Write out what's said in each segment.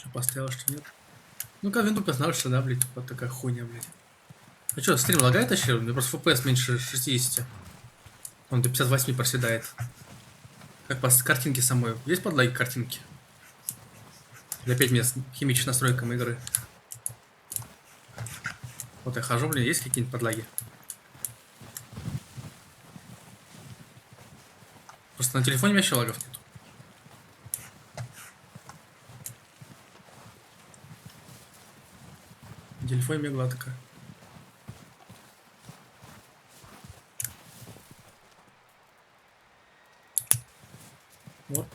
Что поставил, что нет? Ну-ка, винду познал, что да, блядь, вот такая хуйня, блядь. А что, стрим лагает вообще? У меня просто FPS меньше 60. Он до 58 проседает. Как по картинке самой. Есть подлаги картинки? Или опять мне с химичной настройками игры? Вот я хожу, блин, есть какие-нибудь подлаги? Просто на телефоне вообще лагов нет. На телефоне у меня гладко. Вот.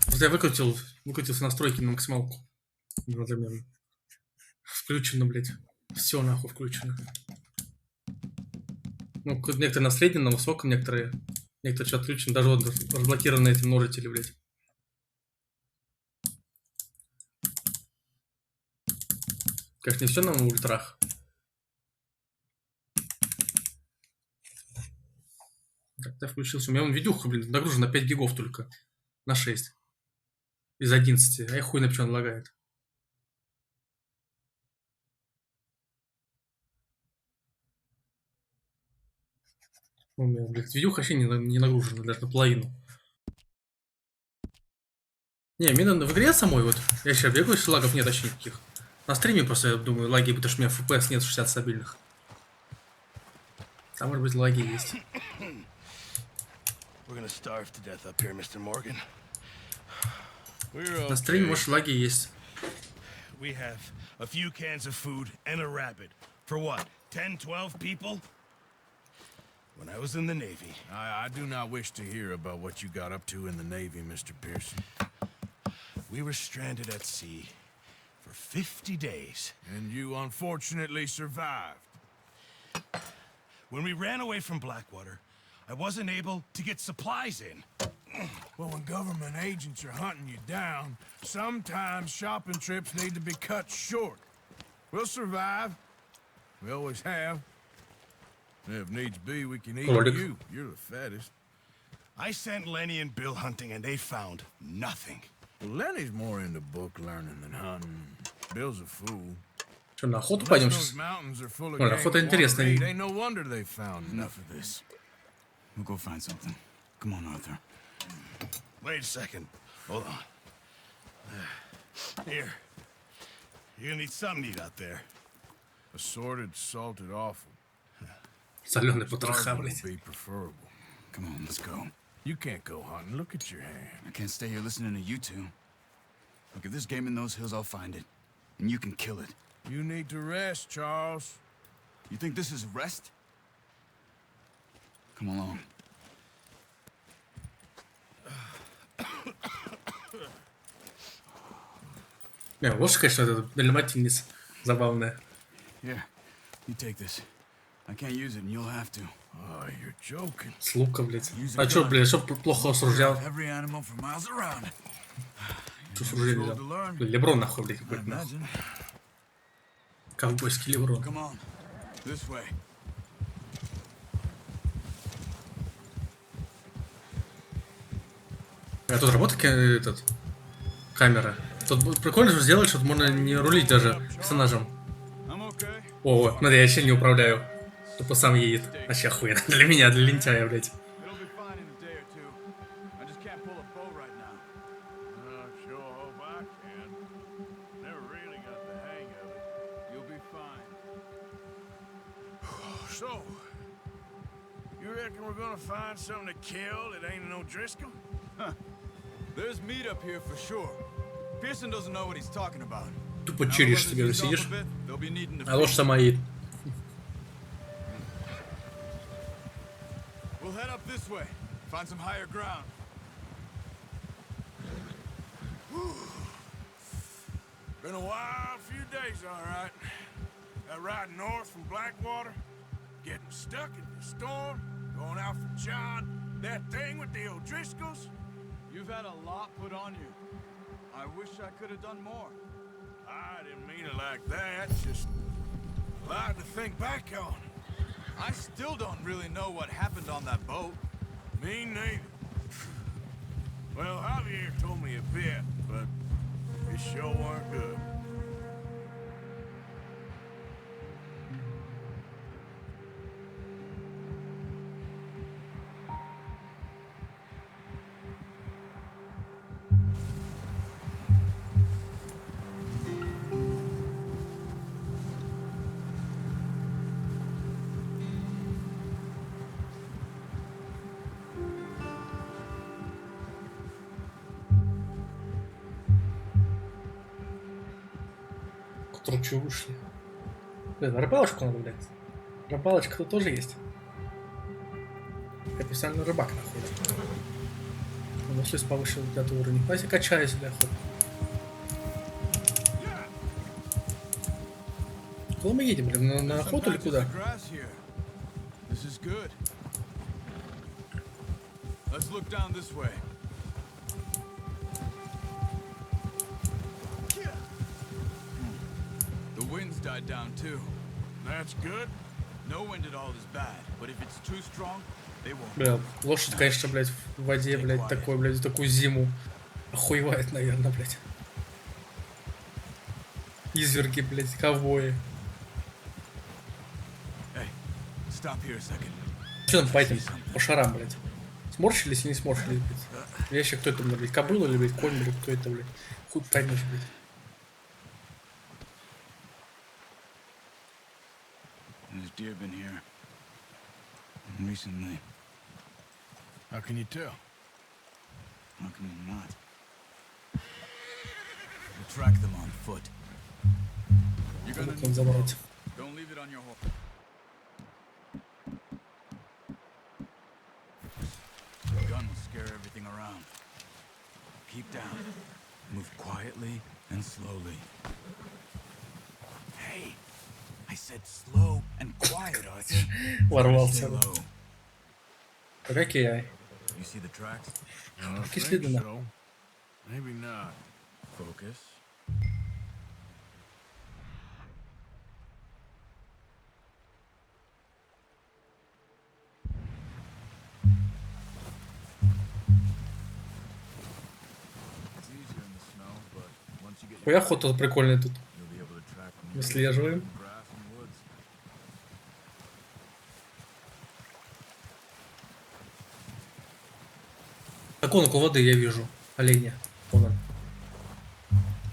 Просто я выкрутился настройки на максималку. Включено, блядь. Все нахуй включено. Ну, некоторые на среднем, на высоком, некоторые что отключены. Даже вот разблокированы эти множители, блядь. Конечно, не все на ультрах. Так, я включился. У меня вон видюха, блин, нагружена на 5 гигов только. На 6. Из 11. А я хуй напишу, он лагает. У меня, блядь, видюха вообще не нагружена, даже наполовину. Не, именно в игре самой вот. Я сейчас бегаю, если лагов нет вообще никаких. На стриме просто, я думаю, лаги, потому что у меня FPS нет 60 стабильных. Там, может быть, лаги есть. На стриме, может, лаги есть. We have a few cans of food and a rabbit. For what? 10, 12 people? When I was in the Navy. I do not wish to hear about what you got up to in the Navy, Mr. Pearson. We were stranded at sea for 50 days. And you unfortunately survived. When we ran away from Blackwater, I wasn't able to get supplies in. Well, when government agents are hunting you down, sometimes shopping trips need to be cut short. We'll survive. We always have. If needs be, we can eat you. You're the fattest. I sent Lenny and Bill hunting, and they found nothing. Well, Lenny's more into book learning than hunting. Bill's a fool. Что, на охоту пойдем сейчас? Ой, охота интересная. Ain't no wonder they found enough of this. We'll go find something. Come on, Arthur. Wait a second. Hold on. Here. You're gonna need something to eat out there. Assorted, salted offal. Соленый потроха, Would блядь. be preferable. Come on, let's go. You can't go hunting. Look at your hand. I can't stay here listening to you two. Look, if there's game in those hills, I'll find it. And you can kill it. You need to rest, Charles. You think this is rest? Come along. Не, лошадь, конечно, это дальматинец. Забавная. Here, you take this. I can't use it, and you'll have to. Oh, you're joking. С лука, блядь. А чё, блядь, что плохо с ружья? Every animal for miles around. Что с ружья взял? Блядь, Леброн нахуй, блядь, какой-то нахуй. Ковбойский Леброн. Come on, this way. А тут работает камера. Тут прикольно же сделать, что можно не рулить даже персонажем. О, смотри, я вообще не управляю. Тупо сам едет. Вообще охуенно. Для меня, для лентяя, блядь. So, you reckon we're gonna find something to kill that ain't no Driscoll? There's meat up here for sure. Pearson doesn't know what he's talking about. Тупо чиришь себе, сидишь. А лошадь сама едет. We'll head up this way. Find some higher ground. Been a wild few days, all right. That ride north from Blackwater, getting stuck in the storm, going out for John, that thing with the O'Driscolls. You've had a lot put on you. I wish I could have done more. I didn't mean it like that, just a lot to think back on. I still don't really know what happened on that boat. Me neither. Well, Javier told me a bit, but sure weren't good. Короче, ушли. Блин, рыбалочку надо, блядь. Рыбалочка тут тоже есть. Я специально рыбак находит. Ну, все повышил этот уровень. Вася, качаюсь для охоты. Куда мы едем, блин? На охоту или куда? This is good. Let's look down this way. The wind's died down too. That's good. No wind at all is bad, but if it's too strong, they won't. Бля, лошадь, конечно, блядь, в воде, блядь, такой, блядь, такую зиму. Охуевает, наверное, блядь. Изверги, блядь, ковбои. Hey, stop here a second. Что там по этим, по шарам, блядь? Сморщились и не сморщились, блядь? Я еще кто это, блядь, кобыла или, блядь, конь, блядь, кто это, блядь? Хуй поймешь, блядь. There's deer been here. Recently. How can you tell? How can you not? We'll track them on foot. You're gonna Там need some забрать. rope. Don't leave it on your horse. The gun will scare everything around. Keep down. Move quietly and slowly. Hey, I said slow and quiet, Arthur. Ворвался. Stay low. Какие ай? You see the tracks? Какие следы, на? So. Maybe not. Focus. It's easier in the snow, but once you get Ой, охота прикольная тут. you'll be able to track them Выслеживаем. in grass and woods. Так он около воды, я вижу. Оленя. Вон он.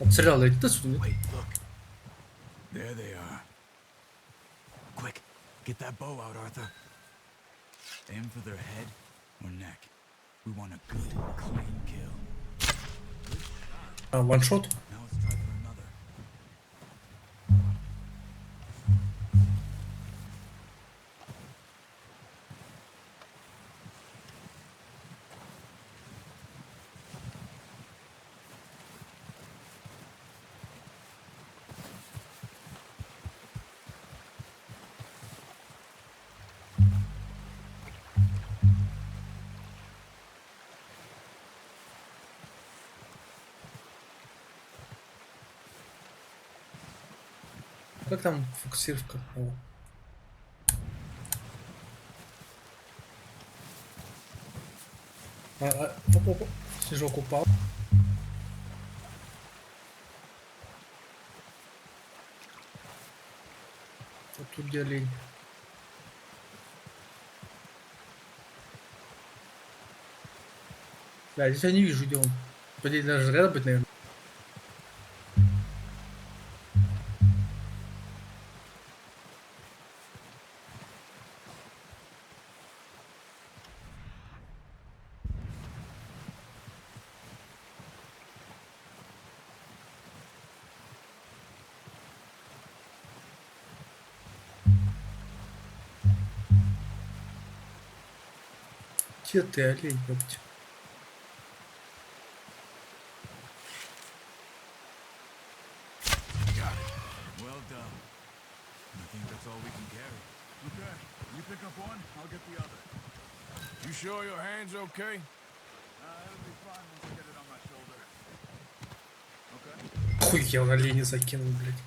Отстрелял, да иди сюда. Wait, look. There they are. Quick, get that bow out, Arthur. Aim for their head or neck. We want a good, clean kill. А, ваншот? Now let's try for another. Как там фокусировка? О. Оп. Снежок упал. Вот тут где олень. Да, здесь я не вижу, где он. По идее, даже рядом быть, наверное. Где ты, олень, ёпть? Well done. I think that's all we can carry. Okay, you pick up one, I'll get the other. You sure your hand's okay? It'll be fine once I get it on my shoulder. Okay. Хуй я на оленя закинул, блядь.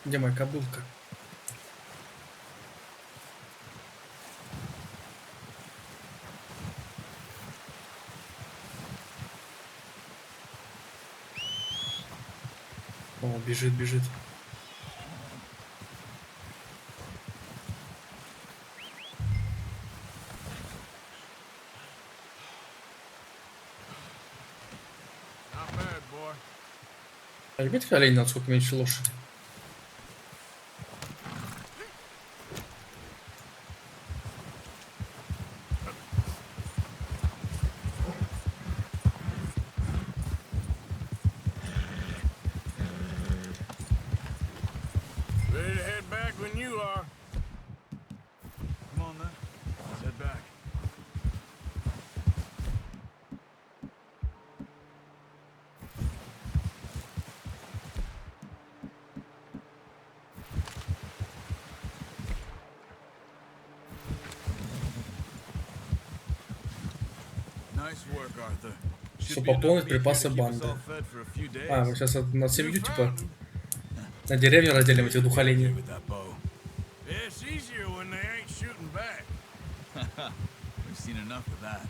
Где моя кобылка? О, бежит, бежит. Not bad, boy. А любите олень, насколько меньше лошади? Ready to head back when you are. Come on then. Let's head back. Nice work, Arthur. Что Should be enough пополнить meat here припасы to keep us банды. all fed for a few days. А, мы сейчас на семью, You типа, found him. на деревню разделим этих двух Okay оленей. with that bow. Yeah, it's easier when they ain't shooting back. We've seen enough of that.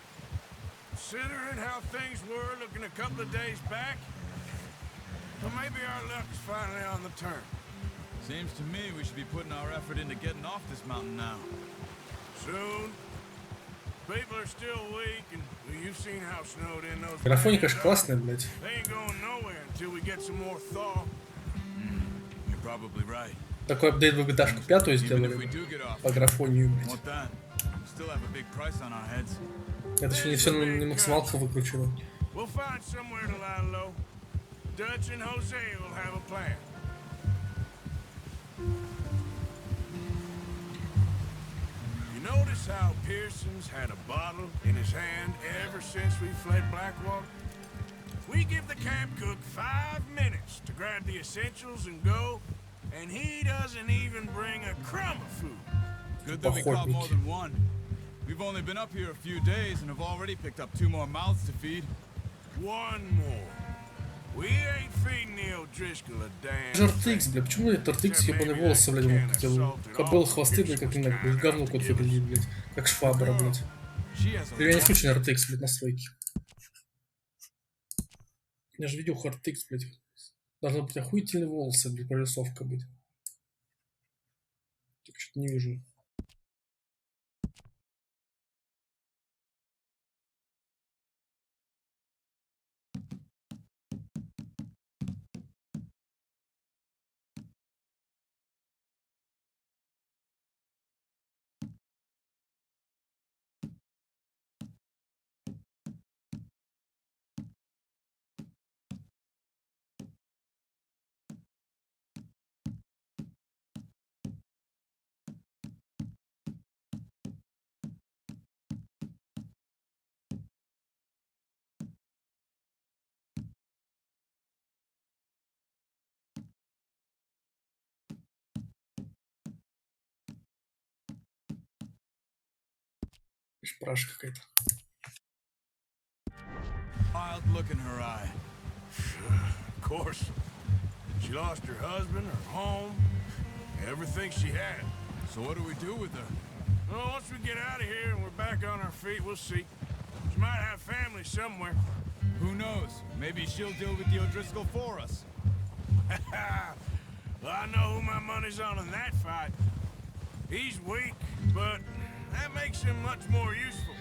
Considering how things were looking a couple of days back, well, maybe our luck is finally on the turn. Seems to me we should be putting our effort into getting off this mountain now. Soon. People are still weak, and well, you've seen how snowed in those Графоний, lands конечно, are. классный, блядь. They ain't going nowhere until we get some more thaw. You're probably right. Такой апдейт в GTA-шку 5 Even if we сделали do get off, по графонию, блядь. what that? We still have a big price on our heads. Это еще не все на максималку выкручено. We'll find somewhere to lie low. Dutch and Jose will have a plan. You notice how Pearson's had a bottle in his hand ever since we fled Blackwater? We give the camp cook 5 minutes to grab the essentials and go, and he doesn't even bring a crumb of food. Good that we caught more Охотники. than one. We've only been up here a few days and have already picked up 2 more mouths to feed. One more. We ain't feeding the O'Driscoll a damn RTX, бля, почему этот RTX ебаные волосы, блядь, ему хотел? Кобыл хвосты, блядь, как иногда, блядь, говно кот выглядит, блядь, как швабра, блядь. She has a Или у меня не lot. включен RTX, блядь, настройки. Я же видел RTX, блядь. Должны быть охуительные волосы, блядь, прорисовка, блядь. Так что-то не вижу. Шпраш какая-то. Wild look in her eye. Of course. She lost her husband, her home, everything she had. So what do we do with her? Well, once we get out of here and we're back on our feet, we'll see. She might have family somewhere. Who knows? Maybe she'll deal with the O'Driscoll for us. Well, I know who my money's on in that fight. He's weak, but that makes him much more useful.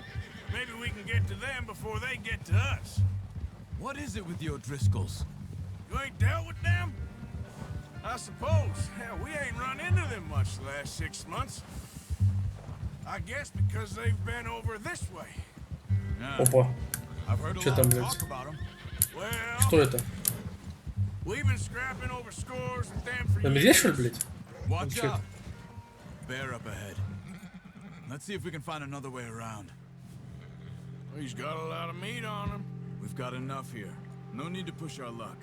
Maybe we can get to them before they get to us. What is it with the O'Driscolls? You ain't dealt with them? I suppose. Hell, we ain't run into them much the last 6 months. I guess because they've been over this way. Nah, Опа. I've heard a Чё lot там, of блядь? talk about them. Well, Что это? we've been scrapping over scores with them for Это years. медведь, что ли, блядь? Watch Вообще. out. Bear up ahead. Let's see if we can find another way around. He's got a lot of meat on him. We've got enough here. No need to push our luck.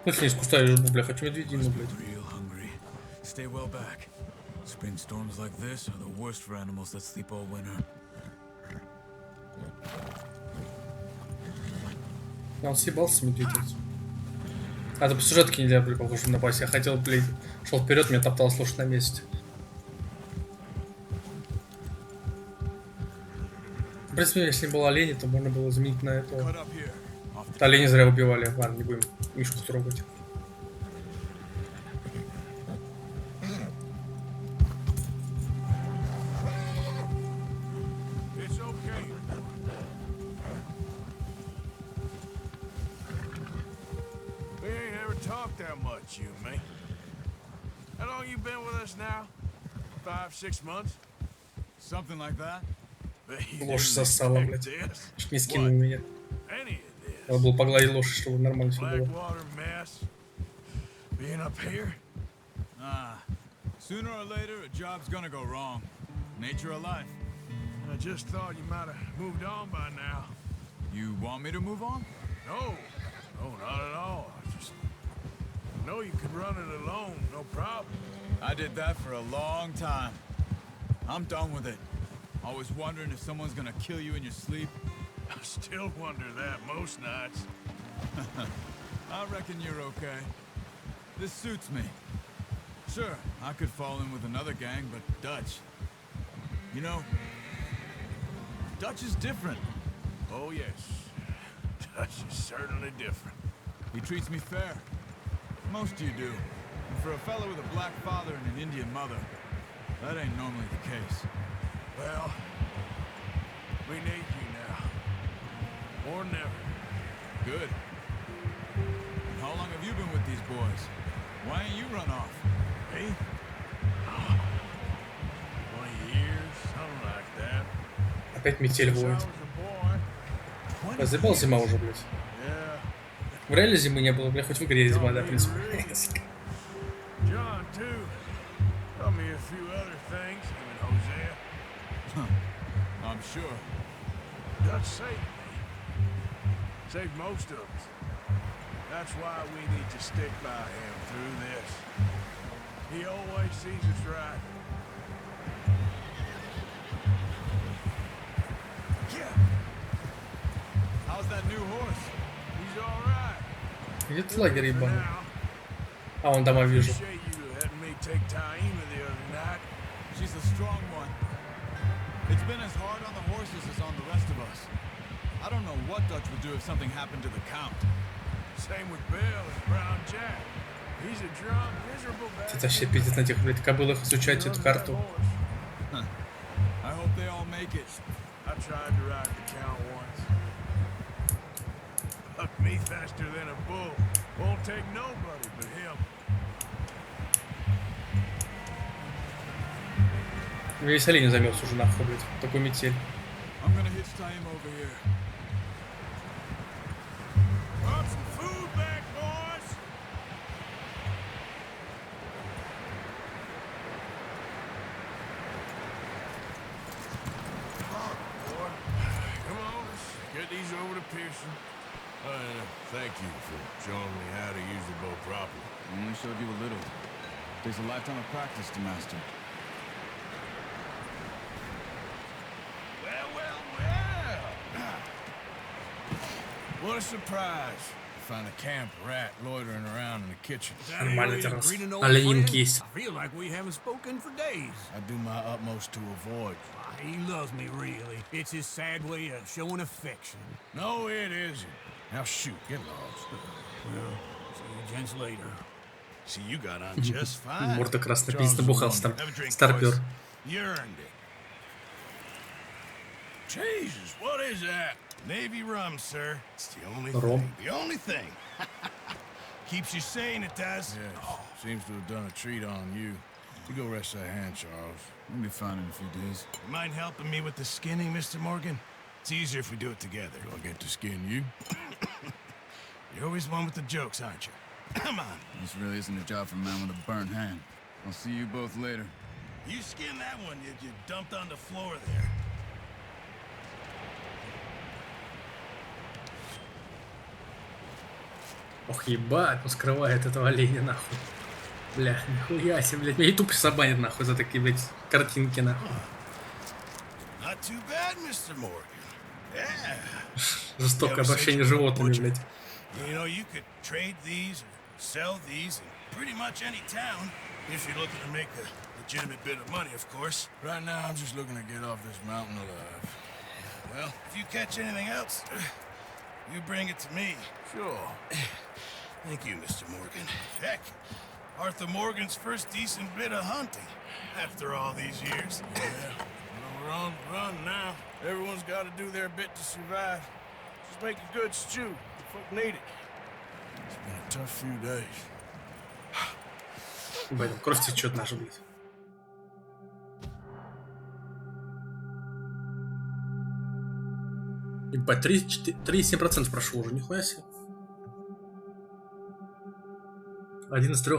Ну, если не из куста я жму, бля, хочу медведину, блядь. Real hungry. Stay well back. Spring storms like this are the worst for animals that sleep all winter. А он съебался, медведец. А, это по сюжетке нельзя, блядь, похоже на пасе. Я хотел, блядь, шел вперед, меня топталось лошадь на месте. В принципе, если не было оленей, то можно было заменить на этого. Cut up here, off Олени зря убивали. Ладно, не будем Мишку трогать. It's okay. We ain't ever talked that much, you and me. How long you been with us now? 5, 6 months? Something like that. Bet you Ложь didn't засала, expect блядь. this. Чуть не скинул What? меня. Any of this? Надо было погладить лошадь, чтобы нормально все было. Blackwater mess. Being up here? Ah, sooner or later, a job's gonna go wrong. Nature of life. I just thought you might have moved on by now. You want me to move on? No, no, not at all. I just know you could run it alone, no problem. I did that for a long time. I'm done with it. Always wondering if someone's gonna kill you in your sleep. I still wonder that most nights. I reckon you're okay. This suits me. Sure, I could fall in with another gang, but Dutch. You know, Dutch is different. Oh, yes. Dutch is certainly different. He treats me fair. Most of you do. And for a fellow with a black father and an Indian mother, that ain't normally the case. Well, we need you now. More than ever. Good. And how long have you been with these boys? Why ain't you run off? Me? 20 years, something like that. Опять метель Since I воет. was a boy. Разъебал зима уже, блядь. Yeah. В реале зимы не было, блядь, хоть в игре зима, да, в принципе. John, too. Taught me a few other things, him and Hosea. I'm sure. Dutch saved me. Saved most of us. That's why we need to stick by him through this. He always sees us right. Yeah. How's that new horse? He's all right. Где-то лагерь For ебаный. now. А, вон дома вижу. Appreciate you letting me take Taima the other night. She's a strong one. It's been as hard on the horses as on the rest of us. I don't know what Dutch would do if something happened to the Count. Same with Bill and Brown Jack. He's a drunk, miserable Это bastard. вообще пиздец на этих, блядь, кобылах изучать эту карту. I hope they all make it. I tried to ride the Count once. Bucked me faster than a bull. Won't take nobody but him. Весь олень замерз уже нахуй, блядь. Такой метель. I'm gonna hitch Taima over here. Brought some food back, boys. Boy, come on, let's get these over to Pearson. Thank you for showing me how to use the bow properly. I only showed you a little. Takes a lifetime of practice to master. Well, well, well. What a surprise. Find a camp rat loitering around in the kitchen. Нормально террас. Оленинки есть. I feel like we haven't spoken for days. I do my utmost to avoid. He loves me, really. It's his sad way of showing affection. No, it isn't. Now shoot, get lost. Well, see you gents later. See, you got on just fine. Морда красная, Charles пиздец, набухался там. Have a drink, Старпер. boys. You earned it. Jesus, what is that? Navy rum, sir. It's the only Rum. thing. The only thing. Keeps you sane, it does. Yes, seems to have done a treat on you. You go rest that hand, Charles. We'll be fine in a few days. You mind helping me with the skinning, Mr. Morgan? It's easier if we do it together. Do I get to skin you? You're always one with the jokes, aren't you? Come on. This really isn't a job for a man with a burnt hand. I'll see you both later. You skinned that one you dumped on the floor there. Ох, ебать, он скрывает этого оленя, нахуй. Бля, нихуя себе, блядь. Меня ютуб забанит, нахуй, за такие, блядь, картинки, нахуй. Not too bad, Mr. Morgan. Yeah. Жестокое обращение с животными, блядь. You know, you could trade these or sell these in pretty much any town if you're looking to make a legitimate bit of money, of course. Right now, I'm just looking to get off this mountain alive. Well, if you catch anything else, You bring it to me. Sure. Thank you, Mr. Morgan. Heck, Arthur Morgan's first decent bit of hunting after all these years. Yeah. Well, we're on the run now. Everyone's got to do their bit to survive. Just make a good stew. The folk need it. It's been a tough few days. Блин, кровь течет наша, блядь. Ебать, 3,7% прошло уже, нихуя себе. Один из 3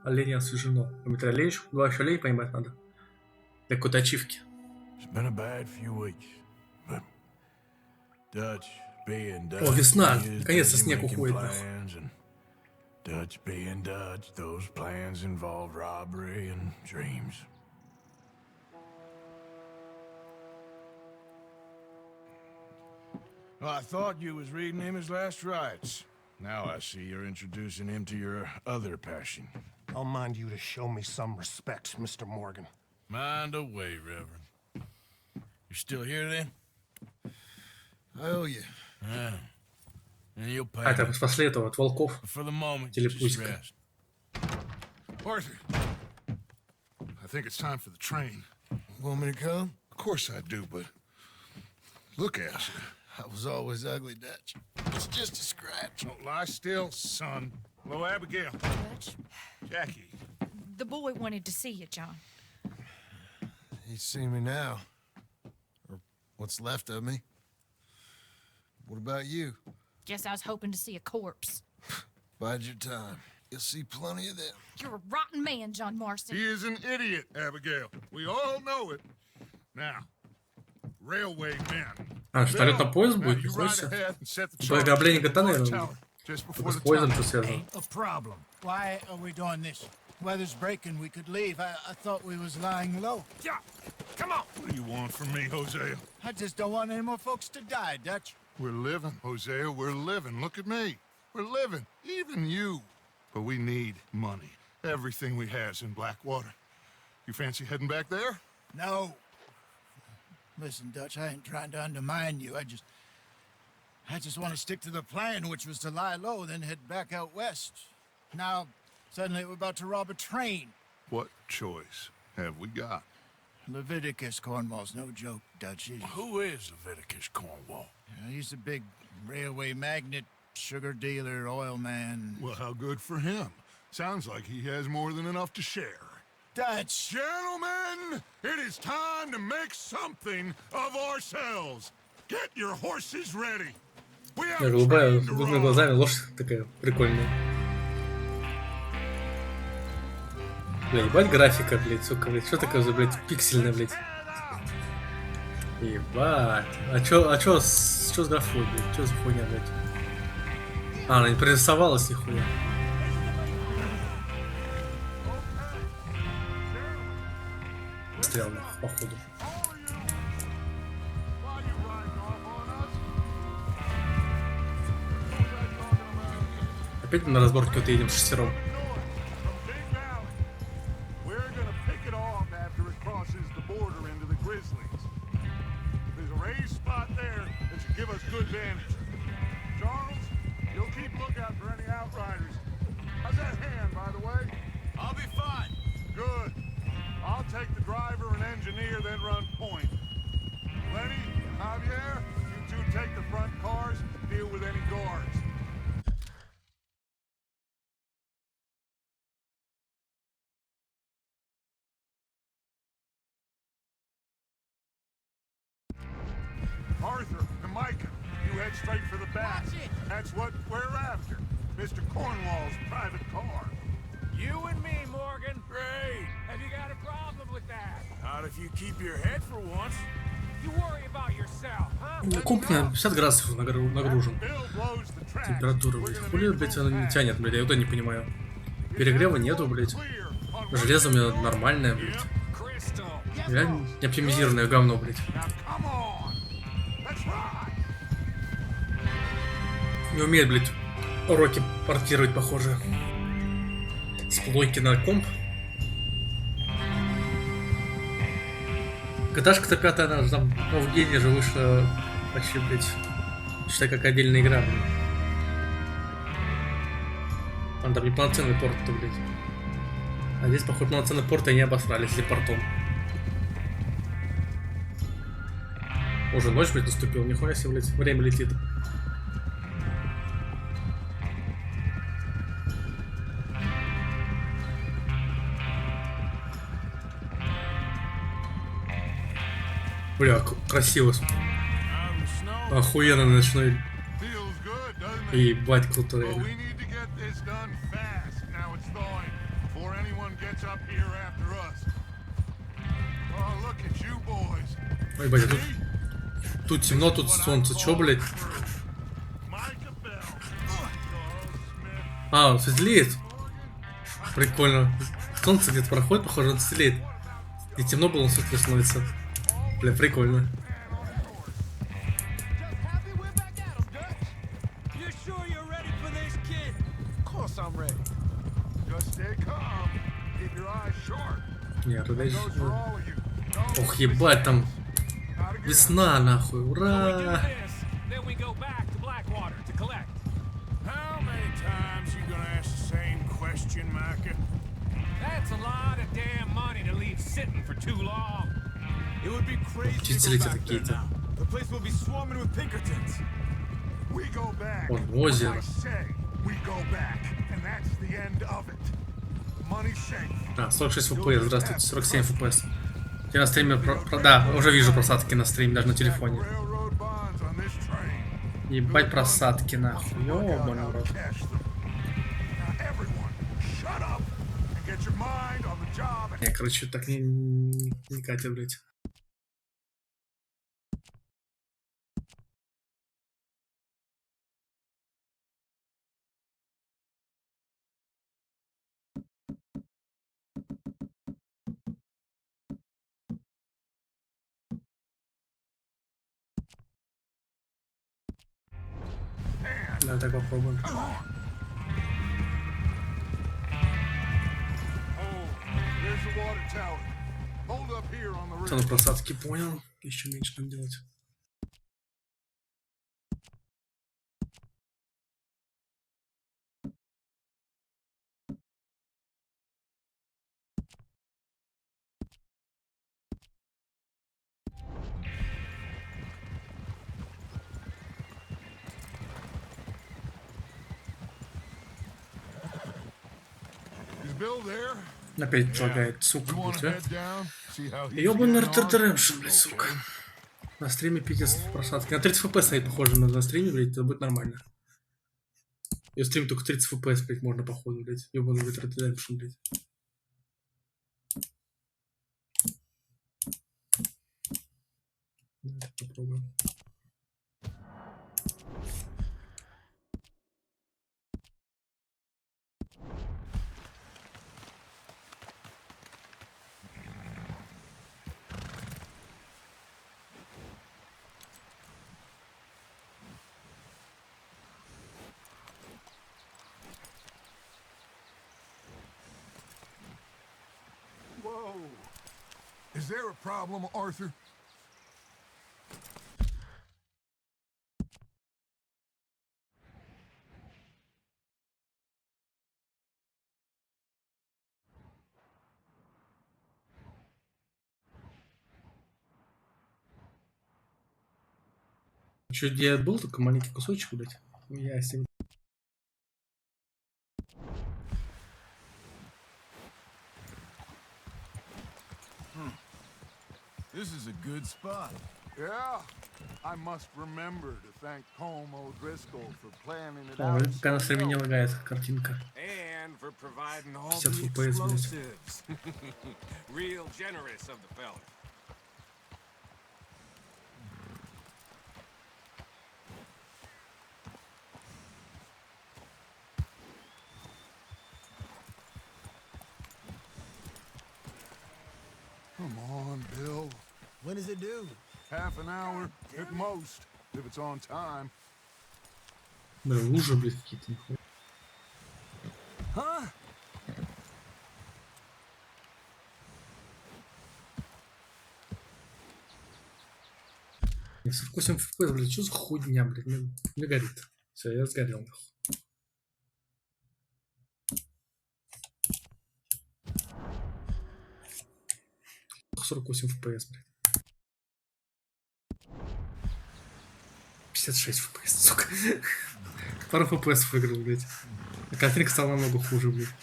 оленей освежено. Пометря олень, 2 еще оленей поймать надо. Для какой-то ачивки. О, весна. Наконец-то снег уходит. Dutch being Dutch, those plans involve robbery and dreams. Well, I thought you was reading him his last rites. Now I see you're introducing him to your other passion. I'll mind you to show me some respect, Mr. Morgan. Mind away, Reverend. You still here then? I owe you. Yeah. And you'll pay. А, это спасли этого от волков. For the moment, just Телепузика. rest. Arthur, I think it's time for the train. Want me to come? Of course I do, but look at you. I was always ugly, Dutch. It's just a scratch. Don't lie still, son. Hello, Abigail. Dutch, Jackie. the boy wanted to see you, John. He's seen me now. Or what's left of me. What about you? Guess I was hoping to see a corpse. Bide your time. You'll see plenty of them. You're a rotten man, John Marston. He is an idiot, Abigail. We all know it. Now, railway men. А, что на поезд Now, будет? you Нихуя ride себе. ahead and set the По charge ограблению at the кота, North наверное, Tower, just before только с the поездом town. что связано. Ain't a problem. Why are we doing this? Weather's breaking. We could leave. I thought we was lying low. Yeah, come on. What do you want from me, Hosea? I just don't want any more folks to die, Dutch. We're living, Hosea. We're living. Look at me. We're living. Even you. But we need money. Everything we has in Blackwater. You fancy heading back there? No. Listen, Dutch, I ain't trying to undermine you. I just want to stick to the plan, which was to lie low, then head back out west. Now, suddenly we're about to rob a train. What choice have we got? Leviticus Cornwall's no joke, Dutch. Who is Leviticus Cornwall? He's a big railway magnate, sugar dealer, oil man. Well, how good for him. Sounds like he has more than enough to share. Dutch! Gentlemen, it is time to make something of ourselves. Get your horses ready. We have a Голубая, train to голубыми run. глазами, лошадь такая прикольная. Бля, ебать графика, блядь, сука, блядь, что такое за, блядь, пиксельная, блядь. Ебать. А чё с графой, блядь, чё за хуйня, блядь? А, она не прорисовалась нихуя. Стрел, нахуй, походу. Опять мы на разборке вот едем с шестером. We're gonna pick it off after it crosses the border into the Grizzlies. There's a raised spot there that should give us good vantage. Charles, you'll keep lookout for any outriders. How's that hand, by the way? I'll be fine. Good. I'll take the driver and engineer, then run point. Lenny, Javier, you two take the front cars, deal with any guards. Arthur and Micah, you head straight for the back. That's what we're after. Mr. Cornwall's private car. You and me, Morgan. Great. Have you got a problem with that? Not if you keep your head for once. You worry about yourself, huh? Комп на 50 градусов нагружен. Bill blows the track. Температура, блядь. Хули, блядь, она не тянет, блядь, я вот это не понимаю. Перегрева нету, блядь. Clear on Железо у меня нормальное, блядь. Crystal. Реально не оптимизированное говно, блядь. Now come on. That's right. Не умеет, блядь, уроки портировать, похоже. С плойки на комп. GTA-шка-то 5, она же там в гене же вышла вообще, блядь, Считай, как отдельная игра, блин. Там неполноценный порт-то, блядь. А здесь, походу, полноценный порт, и они обосрались, если портом. Уже ночь, блядь, наступила. Нихуя себе, блядь, время летит. Бля, красиво. Охуенно ночной. Ебать, круто, реально. Ой, блядь, тут темно, тут солнце. Чё, блядь? А, он светлеет. Прикольно. Солнце где-то проходит, похоже, он светлеет. И темно было, он светлее становится. Бля, прикольно. Не, подожди. Ох, ебать, там весна, нахуй, ура! Птицы летят какие-то. Вон озеро. А, 46 FPS, здравствуйте, 47 FPS. Я на стриме, да, уже вижу просадки на стриме, даже на телефоне. Ебать просадки, нахуй, ёбаный рот. Не, короче, так не катит, блядь. Давай так попробуем. Что на просадке, понял? Еще меньше нам делать. Опять лагает, сука, блядь, а? Ёбаный редемпшн, блядь, сука. На стриме пиздец просадки. На 30 FPS стоит, похоже, на стриме, блядь, это будет нормально. И стрим только 30 FPS, блядь, можно, походу, блядь. Ёбаный редемпшн, блядь. Попробуем. Whoa. Is there a problem, Arthur? Чё, где был только маленький кусочек, блядь? Я с ним. This is a good spot. Yeah. I must remember to thank Colm O'Driscoll for planning it О, out. пока на стриме не лагает картинка. 50 FPS, блядь. Real generous of the fella. Come on, Bill. When does it do? Half an hour at most, if it's on time. Бля, лужи, блядь, какие-то. Huh? Я со вкусом 48 FPS, блядь, что за хуйня, блядь, не горит. Все, я сгорел, нахуй. — 48 FPS, блядь. 56 FPS, сука. Пару FPS выиграл, блядь. А картинка стала намного хуже, блядь.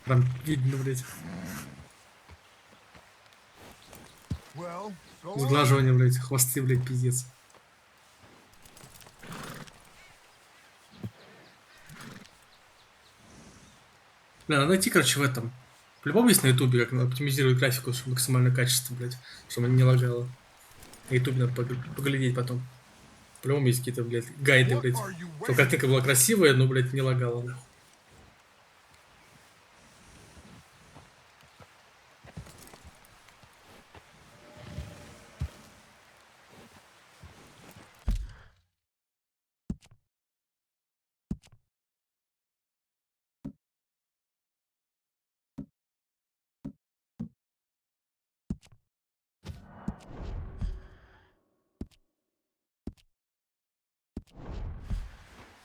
Прям видно, блядь. Сглаживание, блядь, хвосты, блядь, пиздец. Бля, надо найти, короче, в этом. По-любому есть на ютубе, как оптимизировать графику, чтобы максимальное качество, блядь, чтобы она не лагала. На ютубе надо поглядеть потом. По-любому есть какие-то, блядь, гайды, блядь. Чтобы картинка была красивая, но, блядь, не лагала, нахуй.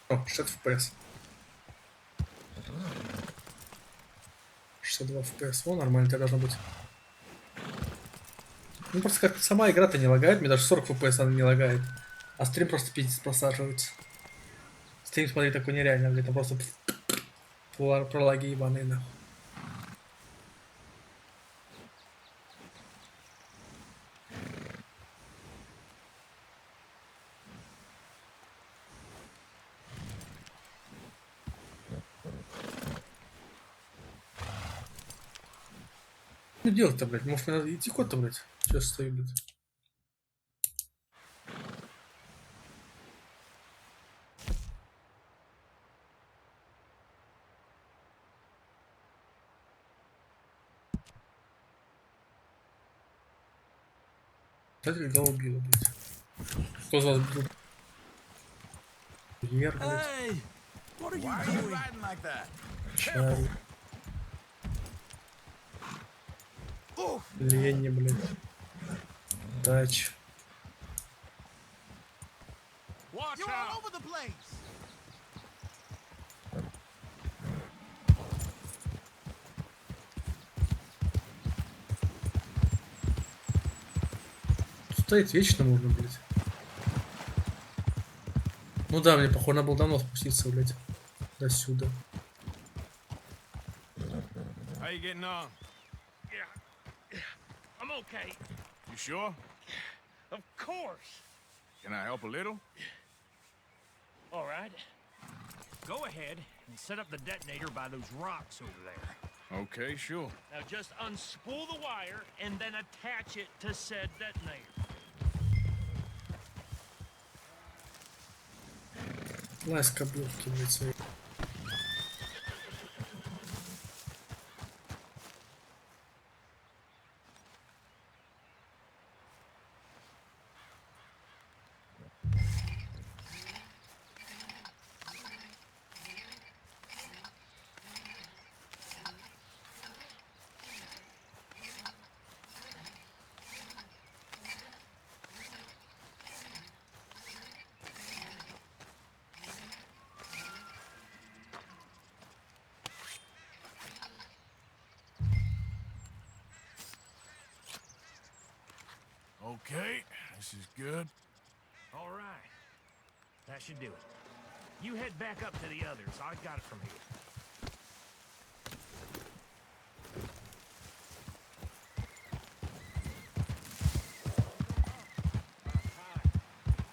О, 60 FPS. 62 FPS. О, нормально тогда должно быть. Ну, просто как сама игра-то не лагает. Мне даже 40 FPS она не лагает. А стрим просто пиздец просаживается. Стрим, смотри, такой нереально, блядь. Там просто пролаги ебаные, нахуй. Что делать-то, блядь? Может, мне надо идти куда-то, блядь? Сейчас стою, блядь. Смотри, когда убила, блядь. Кто из вас был? Мер, блядь. Hey, what are you doing? Riding like that? Чарли. Лени, блядь. Дач. You're all over the place. Стоит вечно можно, блядь. Ну да, мне похоже, надо было давно спуститься, блядь. До сюда. How you getting on? Yeah. I'm okay. You sure? Of course. Can I help a little? All right. Go ahead and set up the detonator by those rocks over there. Okay, sure. Now just unspool the wire and then attach it to said detonator. Лазь каблевки, блядь, свои. Okay, this is good. All right. That should do it. You head back up to the others. I got it from here.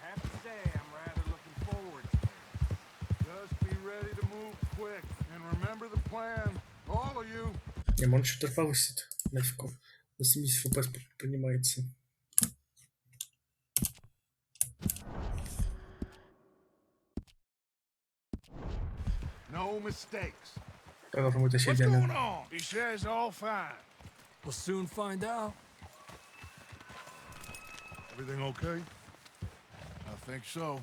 Have to say, I'm rather looking forward to it. Just be ready to move quick. And remember the plan, all of you. Не, можно что-то повысить. Нафиг. На 70 FPS поднимается. No mistakes. Тогда должен быть What's очередь. going on? He says all fine. We'll soon find out. Everything okay? I think so.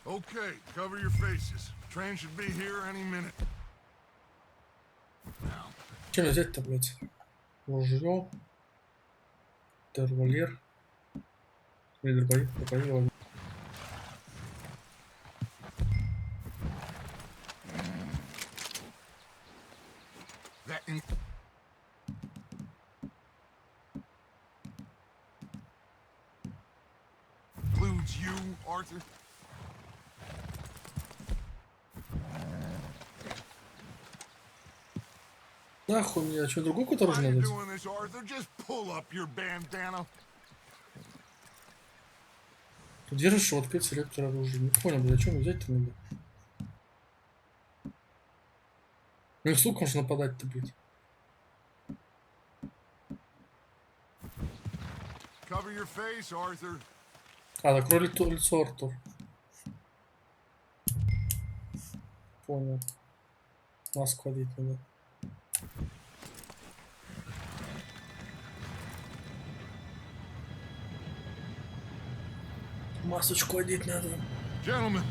Okay, cover your faces. Train should be here any minute. Что мне взять-то, блядь? Ружье. Терволер. Или другой его. That includes you, Arthur? Нахуй мне, что, другую какую-то Why оружие you надо? doing this, Arthur? Just pull up your bandana. Тут две решетки, селектор оружия. Не понял, блядь, что мне взять-то надо? Ну и с луком же нападать-то, блядь. Cover your face, Arthur. А, закрой лицо, Артур. Понял. Маску одеть надо. Масочку одеть надо. Gentlemen,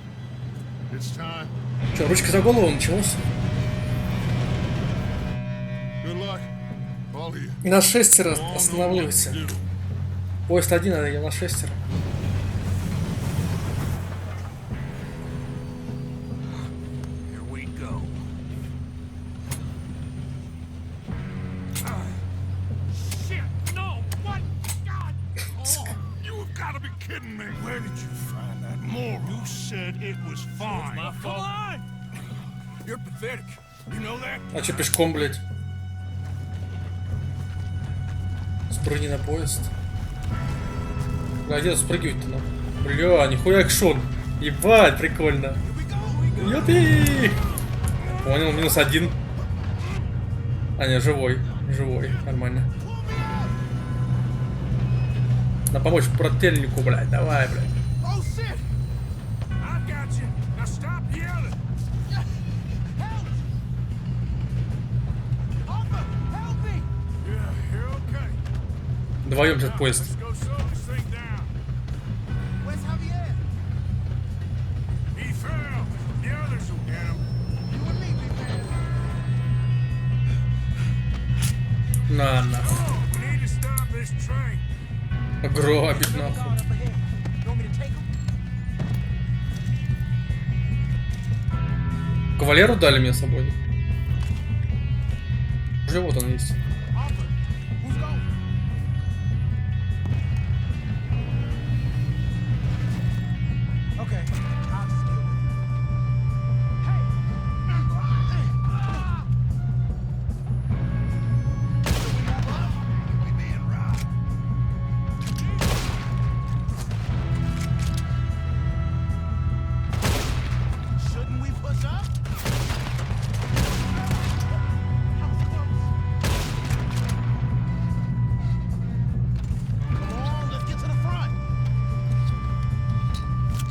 it's time. Че, ручка за голову началась? Good luck, all of you. На шестеро останавливайся. Поезд один, а я на шестеро. Here we go. Shit! No! What? God! Oh, you've got to be kidding me. Where did you find that moron? You said it was fine. My Come fault. on! You're pathetic. You know that? А че пешком, блядь? Спрыгни на поезд. Бля, где спрыгивать-то надо? Бля, нихуя экшон. Ебать, прикольно. Ёпи! Понял, -1. А, не, живой. Живой, нормально. На помочь брательнику, блядь, давай, блядь. Oh, shit! I got you. Now stop yelling. Help! Arthur, help me! Yeah, you're okay. Вдвоем этот поезд. Let's go slow this thing down. Where's Javier? He fell. The others will get him. You and me, big man. На, нахуй. Oh, we need to stop this train. Гробить, нахуй. Кавалеру дали мне с собой. Уже вот он есть.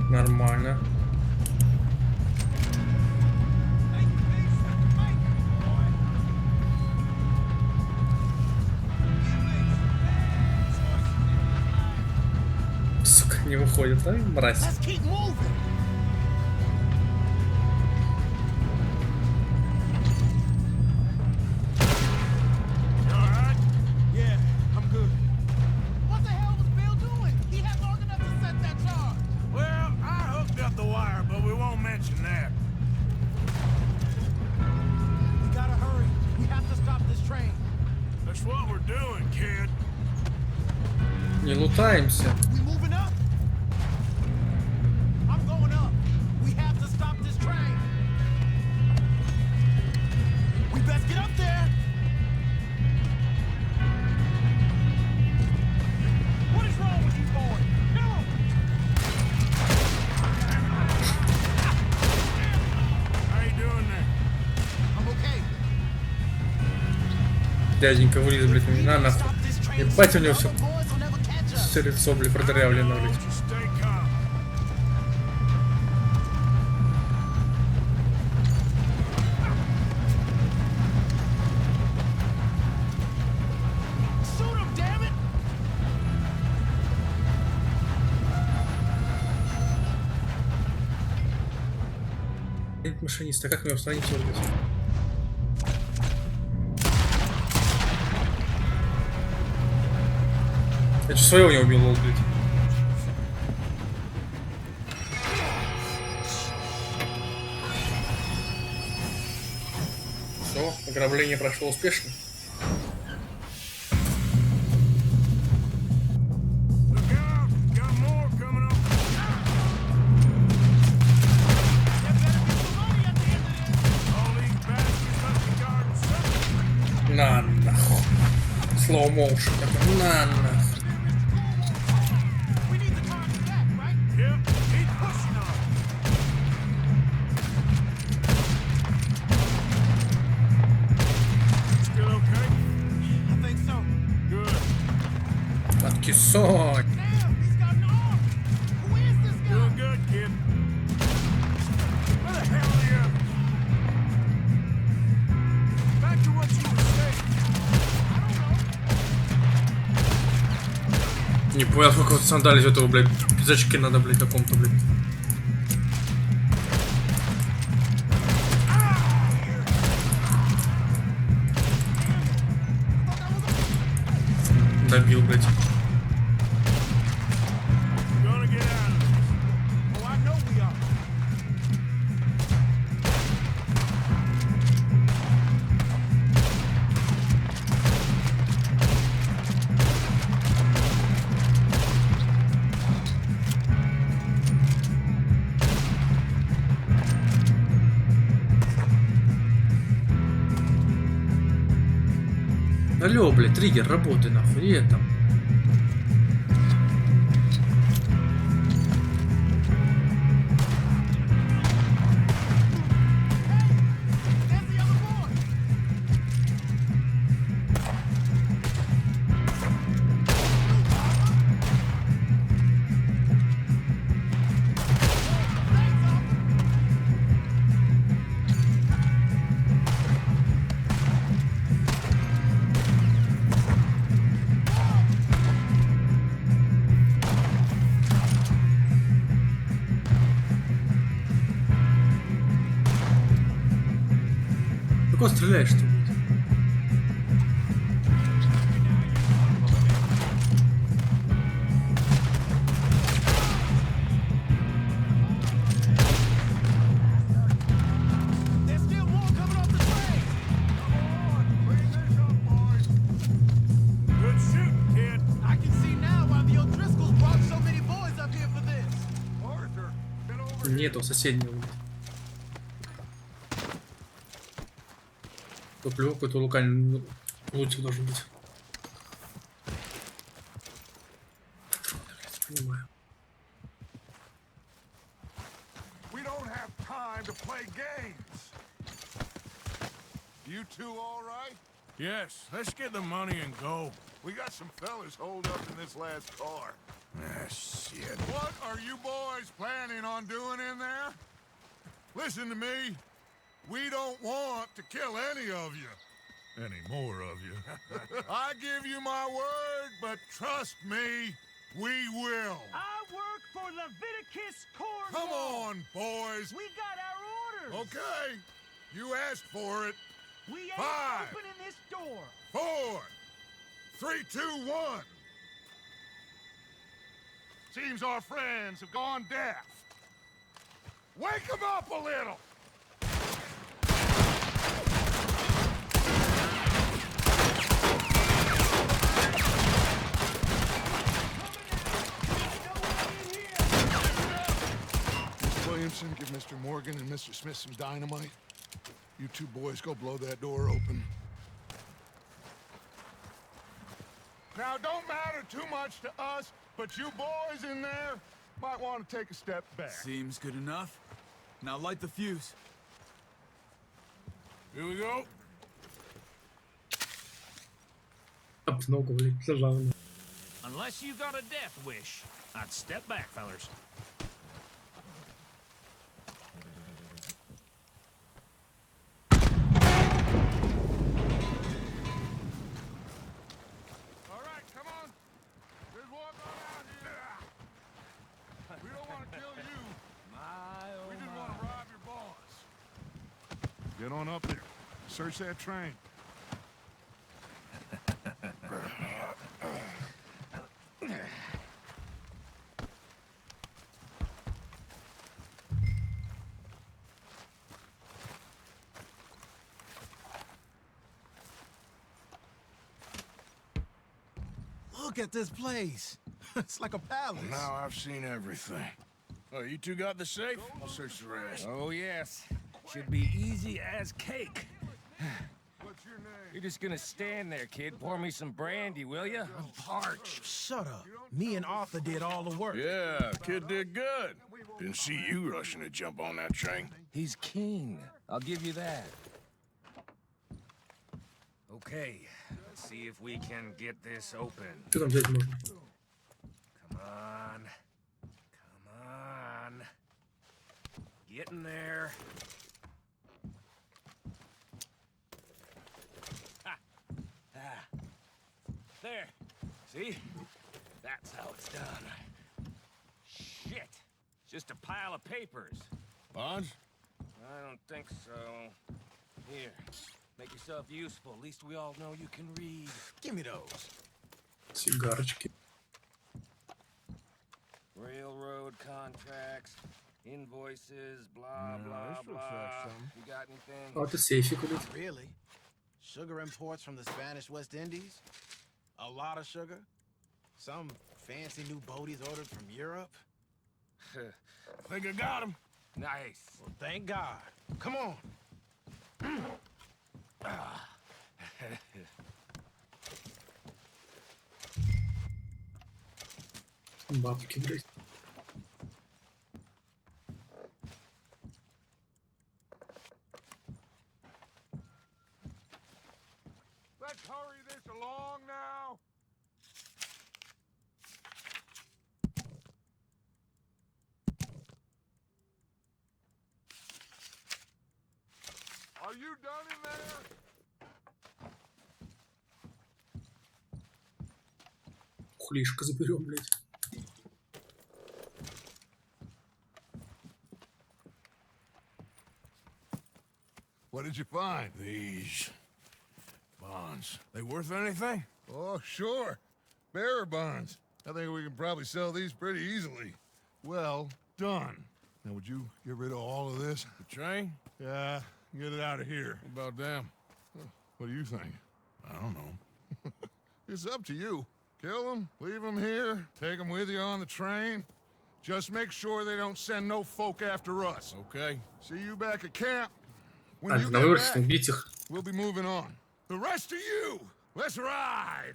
Нормально. Сука, не выходит, да, мразь? Не лутаемся. Дяденька вылез, блядь, на нахуй. Ебать, у него все лицо, блядь, продырявлено, блядь. Машиниста, как мне устранить его, блядь? Я чуть своего не убил, блядь. Ограбление прошло успешно. Look out! Got more coming up. All these bastards must be guarding something. На нахуй. Slow motion. Такой, на нахуй. Yep, keep pushing on. Still okay? I think so. Good. Подкисать. Damn, he's got an arm. Who is this guy? Doing good, kid. Where the hell are the others? Back to what you were saying. Не понял, сколько вот сандалий из этого, блядь, пиздачки надо, блядь, каком-то, блядь. Добил, блядь. Gonna get out of this. Oh, I know we are. Алло, блядь, триггер, работай нахуй, и это. There's the other boy. Как он стреляешь, что ли? There's still more coming off the train. Clean this up, boys. Good shooting, kid. I can see now why the O'Driscolls brought so many boys up here for this. Arthur, get over Нету соседнего, блядь. Туплю, какой-то лукальный лутик должен быть. Понимаю. We don't have time to play games. You two all right? Yes, let's get the money and go. We got some fellas holed up in this last car. Ah, shit. What are you boys planning on doing in there? Listen to me. We don't want to kill any of you. Any more of you. I give you my word, but trust me, we will. I work for Leviticus Corps. Come on, boys. We got our orders. Okay. You asked for it. We ain't 5, opening this door. 4, 3, 2, 1. Seems our friends have gone deaf. Wake them up a little. Williamson, give Mr. Morgan and Mr. Smith some dynamite. You two boys go blow that door open. Now, don't matter too much to us, but you boys in there might want to take a step back. Seems good enough. Now light the fuse. Here we go. Об ногу, блядь, забавно. Unless you got a death wish, I'd step back, fellers. All right, come on. Just walk on out here. We don't want to kill you. We just want to rob your boss. Get on up there. Search that train. Look at this place. It's like a palace. Now I've seen everything. Oh, you two got the safe? I'll search the rest. Oh, yes. Should be easy as cake. What's your name? You're just gonna stand there, kid. Pour me some brandy, will ya? I'm parched. Shut up. Me and Arthur did all the work. Yeah, kid did good. Didn't see you rushing to jump on that train. He's keen. I'll give you that. Okay, let's see if we can get this open. Что там взять можно? Come on. Come on. Get in there. Ha. Ah. There. See? That's how it's done. Shit. It's just a pile of papers. Bonds? I don't think so. Here. Make yourself useful. At least we all know you can read. Give me those. Сигарочки. Railroad contracts, invoices, blah, blah, this looks like blah. something. You got anything? А это сейфик идут. Really? Sugar imports from the Spanish West Indies? A lot of sugar? Some fancy new boaties ordered from Europe? Think I got him. Nice. Well, thank God. Come on. Бабки, блядь. Let's hurry this along now. Are you done in there? Хулишка заберем, блядь. What did you find? These bonds. They worth anything? Oh, sure. Bearer bonds. I think we can probably sell these pretty easily. Well done. Now, would you get rid of all of this? The train? Yeah, get it out of here. What about them? What do you think? I don't know. It's up to you. Kill them, leave them here, take them with you on the train. Just make sure they don't send no folk after us, okay? See you back at camp. When А, you на get выборочных back, убить их. we'll be moving on. The rest of you, let's ride!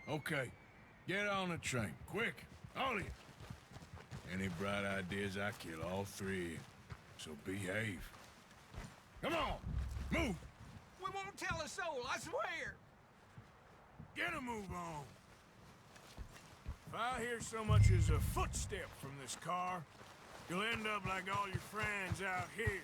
Okay, get on the train, quick, all of you. Any bright ideas, I kill all three. So behave. Come on, move. We won't tell a soul, I swear. Get a move on. If I hear so much as a footstep from this car, you'll end up like all your friends out here.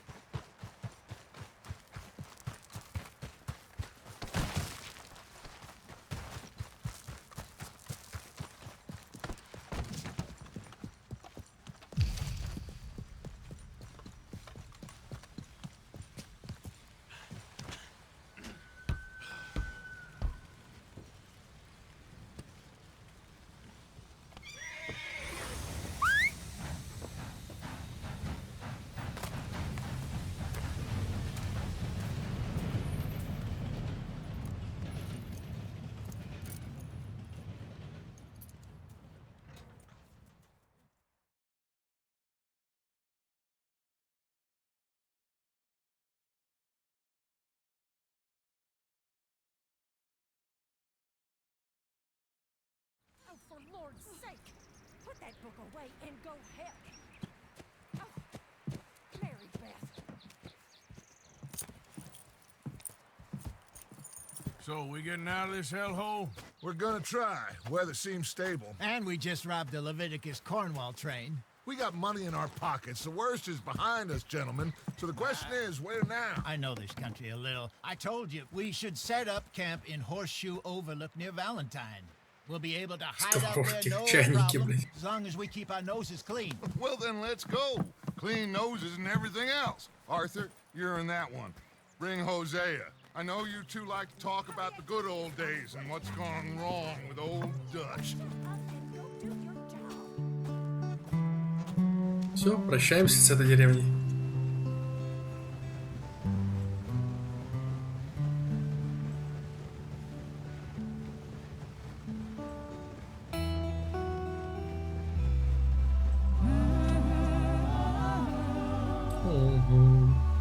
Oh, for Lord's sake, put that book away and go help. Oh, Mary Beth. So, we getting out of this hellhole? We're gonna try. Weather seems stable. And we just robbed the Leviticus Cornwall train. We got money in our pockets. The worst is behind us, gentlemen. So the question is, where now? I know this country a little. I told you, we should set up camp in Horseshoe Overlook near Valentine. We'll be able to hide out there, no problem, as long as we keep our noses clean. Well, then let's go. Clean noses and everything else. Arthur, you're in that one. Bring Hosea. I know you two like to talk about the good old days and what's gone wrong with old Dutch. Все, прощаемся с этой деревней.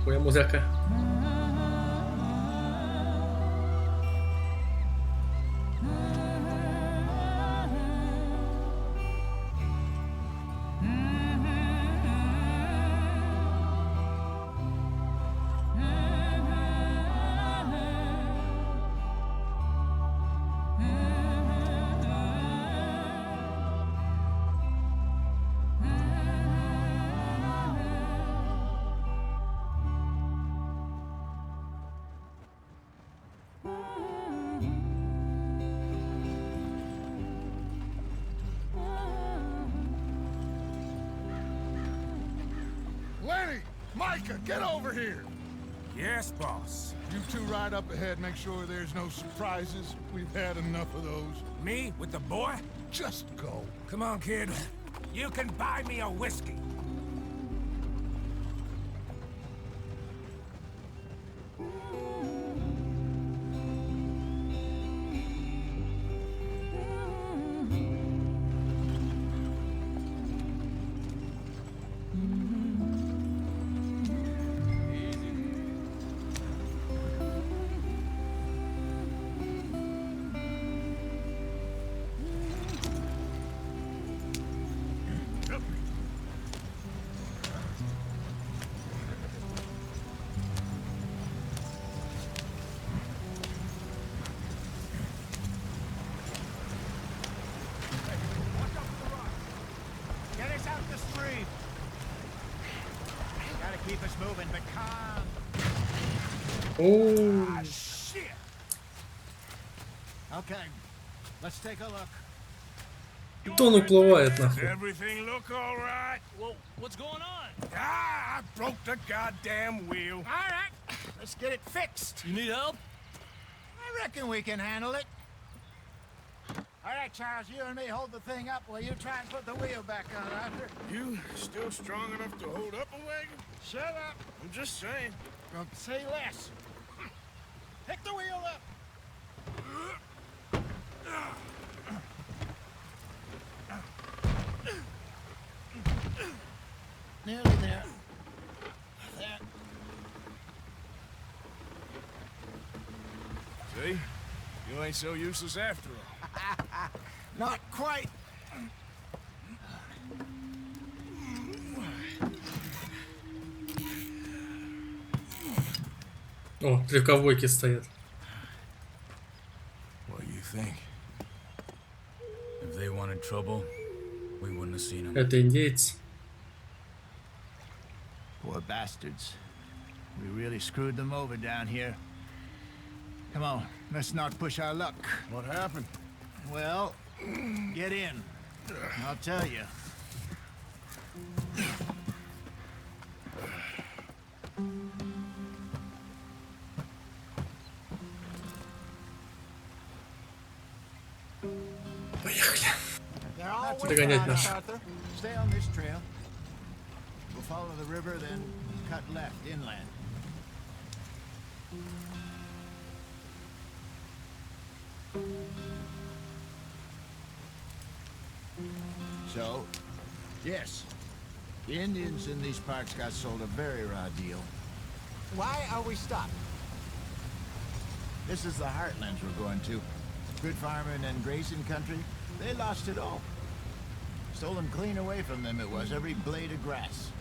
Твоя музыка. Lenny! Micah, get over here! Yes, boss. You two ride up ahead, make sure there's no surprises. We've had enough of those. Me with the boy? Just go. Come on, kid. You can buy me a whiskey. Get us out the stream. Gotta keep us moving, but calm. О, Shit. Okay, let's take a look. он уплывает Does нахуй. everything look all right? Well, what's going on? Ah, I broke the goddamn wheel. All right, let's get it fixed. You need help? I reckon we can handle it. All right, Charles, you and me hold the thing up while you try and put the wheel back on, Arthur. You still strong enough to hold up a wagon? Shut up. I'm just saying. Don't say less. Pick the wheel up. Nearly there. There. See? You ain't so useless after all. Not quite. О, три ковбойки стоят. What do you think? If they wanted trouble, we wouldn't have seen them. Это индейцы. Poor bastards. We really screwed them over down here. Come on, let's not push our luck. What happened? Well, get in. I'll tell you. Поехали. They're all Догонять waiting on us, нас. Arthur. Stay on this trail. We'll follow the river, then cut left inland. So, yes, the Indians in these parts got sold a very raw deal. Why are we stopped? This is the heartlands we're going to. Good farming and grazing country. They lost it all. Stolen clean away from them it was, every blade of grass.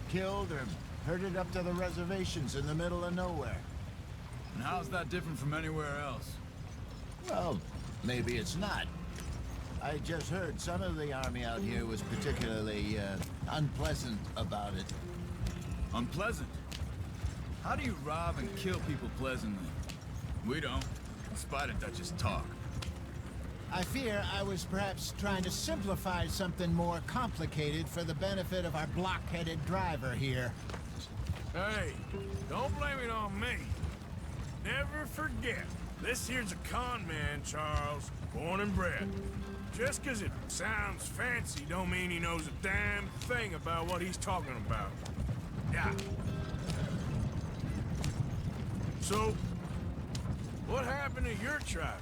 Killed or herded up to the reservations in the middle of nowhere. And how's that different from anywhere else? Well, maybe it's not. I just heard some of the army out here was particularly unpleasant about it. Unpleasant? How do you rob and kill people pleasantly? We don't. Spider Dutch's talk. I fear I was perhaps trying to simplify something more complicated for the benefit of our block-headed driver here. Hey, don't blame it on me. Never forget, this here's a con man, Charles, born and bred. Just because it sounds fancy don't mean he knows a damn thing about what he's talking about. Yeah. So, what happened to your tribe?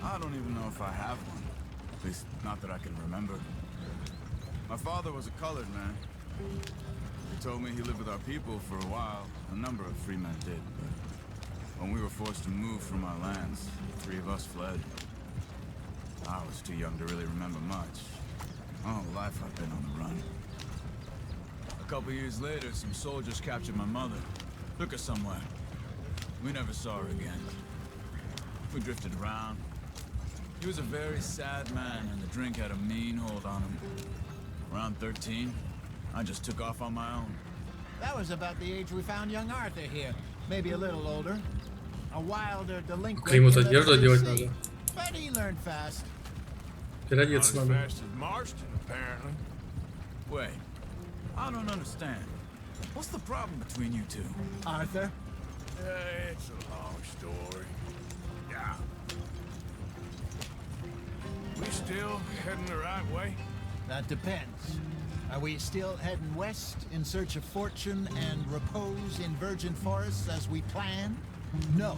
I don't even know if I have one. At least, not that I can remember. My father was a colored man. He told me he lived with our people for a while. A number of free men did, but when we were forced to move from our lands, the 3 of us fled. I was too young to really remember much. My whole life I've been on the run. A couple years later, some soldiers captured my mother. Took her somewhere. We never saw her again. We drifted around. He was a very sad man, and the drink had a mean hold on him. Around 13, I just took off on my own. That was about the age we found young Arthur here. Maybe a little older. A wilder delinquent. Климат одежду делать надо. But he learned fast. Not as Переодеться надо. fast as Marston, apparently. Wait, I don't understand. What's the problem between you two? Arthur? It's a long story. Yeah. We still heading the right way? That depends. Are we still heading west in search of fortune and repose in virgin forests as we planned? No.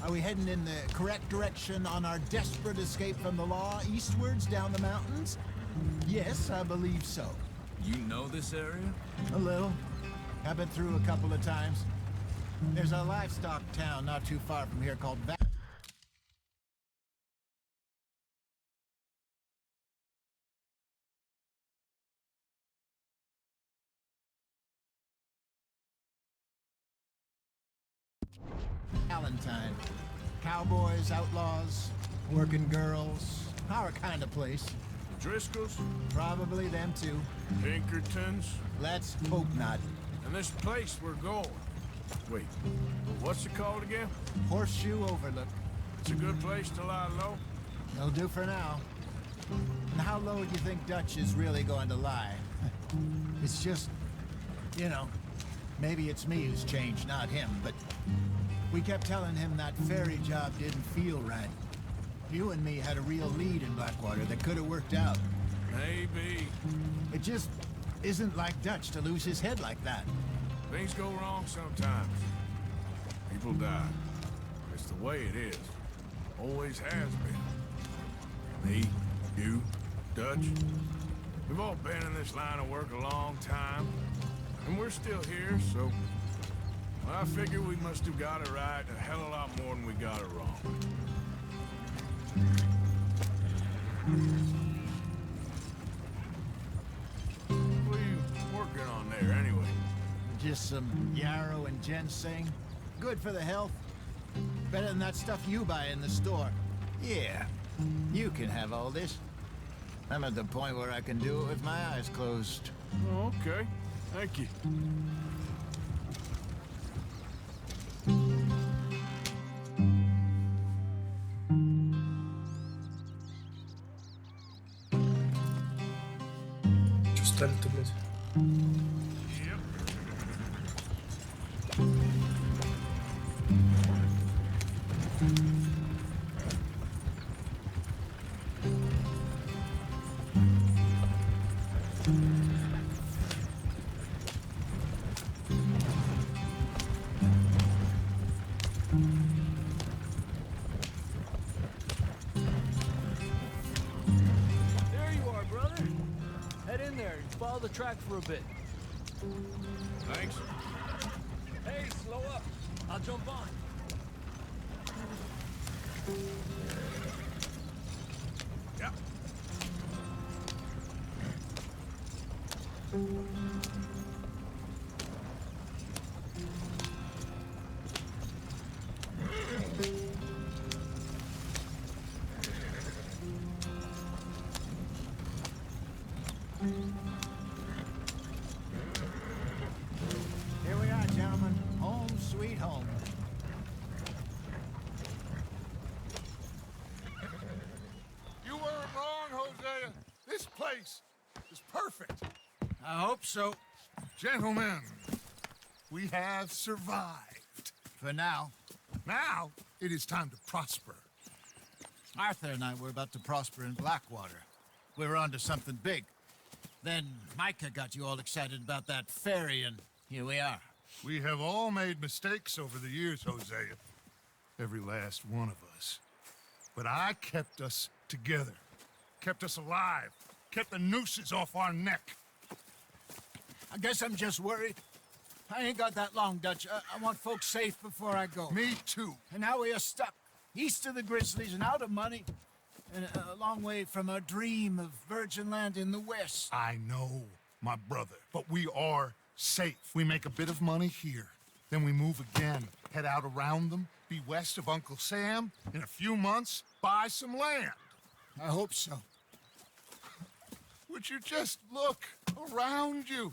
Are we heading in the correct direction on our desperate escape from the law eastwards down the mountains? Yes, I believe so. You know this area? A little. I've been through a couple of times. There's a livestock town not too far from here called Valentine. Cowboys, outlaws, working girls, our kind of place. Driscoll's? Probably them too. Pinkertons? Let's hope not. And this place we're going. Wait, what's it called again? Horseshoe Overlook. It's a good place to lie low. It'll do for now. And how low do you think Dutch is really going to lie? It's just, you know, maybe it's me who's changed, not him, but we kept telling him that ferry job didn't feel right. You and me had a real lead in Blackwater that could have worked out. Maybe. It just isn't like Dutch to lose his head like that. Things go wrong sometimes. People die. It's the way it is. Always has been. Me, you, Dutch. We've all been in this line of work a long time. And we're still here, so... well, I figure we must have got it right a hell of a lot more than we got it wrong. What are you working on there, anyway? Just some yarrow and ginseng. Good for the health. Better than that stuff you buy in the store. Yeah, you can have all this. I'm at the point where I can do it with my eyes closed. Oh, okay. Thank you. Что ставить-то, блядь? There you are, brother. Head in there and follow the track for a bit. Thanks. Hey, slow up. I'll jump on. Yeah. Here we are, gentlemen. Home sweet home. You weren't wrong, Hosea. This place is perfect. I hope so. Gentlemen, we have survived. For now. Now, it is time to prosper. Arthur and I were about to prosper in Blackwater. We were onto something big. Then Micah got you all excited about that ferry, and here we are. We have all made mistakes over the years, Hosea. Every last one of us. But I kept us together. Kept us alive. Kept the nooses off our neck. I guess I'm just worried. I ain't got that long, Dutch. I want folks safe before I go. Me too. And now we are stuck. East of the Grizzlies and out of money. And a long way from our dream of virgin land in the west. I know, my brother. But we are safe. We make a bit of money here. Then we move again. Head out around them. Be west of Uncle Sam. In a few months, buy some land. I hope so. Would you just look around you?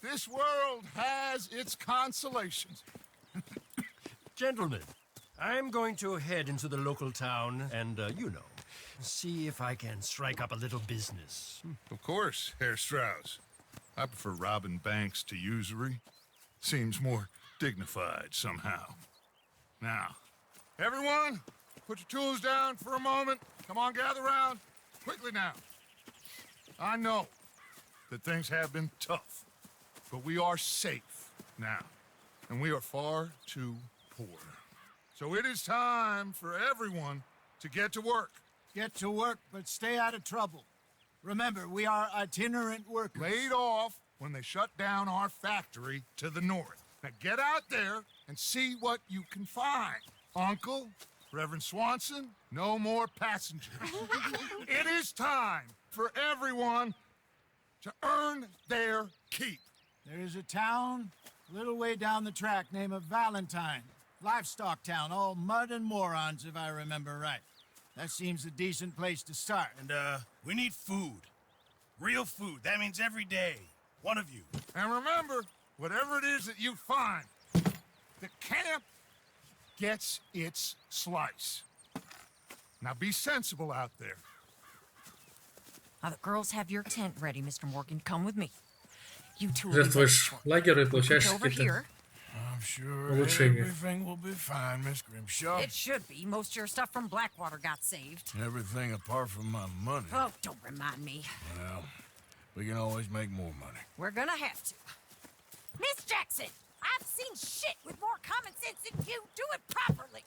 This world has its consolations. Gentlemen, I'm going to head into the local town and, see if I can strike up a little business. Of course, Herr Strauss. I prefer robbing banks to usury. Seems more dignified somehow. Now, everyone, put your tools down for a moment. Come on, gather round. Quickly now. I know that things have been tough, but we are safe now, and we are far too poor. So it is time for everyone to get to work. Get to work, but stay out of trouble. Remember, we are itinerant workers. Laid off when they shut down our factory to the north. Now get out there and see what you can find. Uncle, Reverend Swanson, no more passengers. It is time for everyone to earn their keep. There is a town a little way down the track named Valentine. Livestock town, all mud and morons, if I remember right. That seems a decent place to start. And, we need food. Real food. That means every day. One of you. And remember, whatever it is that you find, the camp gets its slice. Now be sensible out there. Now the girls have your tent ready, Mr. Morgan. Come with me. You two will be Жертвуешь лагерь и получаешь over какие-то here. I'm sure улучшения. everything will be fine, Miss Grimshaw. It should be. Most of your stuff from Blackwater got saved. Everything apart from my money. Oh, don't remind me. Well, we can always make more money. We're gonna have to. Miss Jackson, I've seen shit with more common sense than you. Do it properly.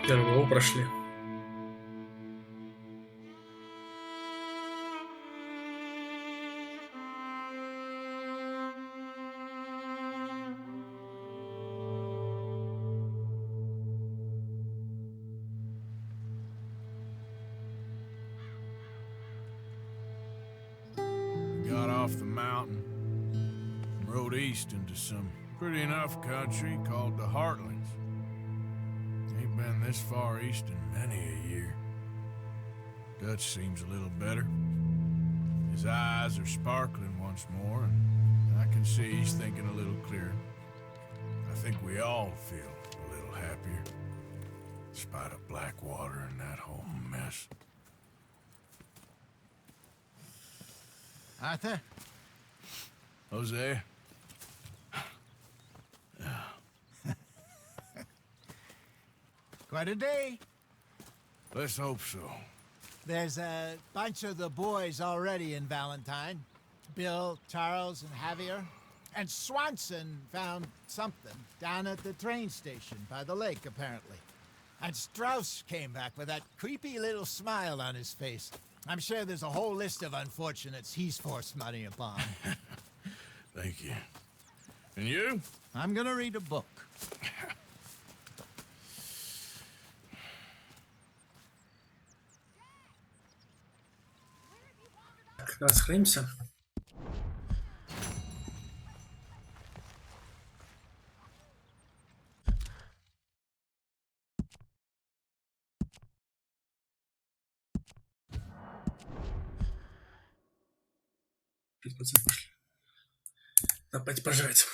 Первого прошли. Got off the mountain, rode east into some pretty enough country called the Heartlands. Ain't been this far east in many a year. Dutch seems a little better. His eyes are sparkling once more, and I can see he's thinking a little clearer. I think we all feel a little happier, in spite of Blackwater and that whole mess. Arthur? Jose? Quite a day. Let's hope so. There's a bunch of the boys already in Valentine. Bill, Charles, and Javier. And Swanson found something down at the train station by the lake, apparently. And Strauss came back with that creepy little smile on his face. I'm sure there's a whole list of unfortunates he's forced money upon. Thank you. And you? I'm gonna read a book. Расхранимся. Пошли. Давайте пожрать.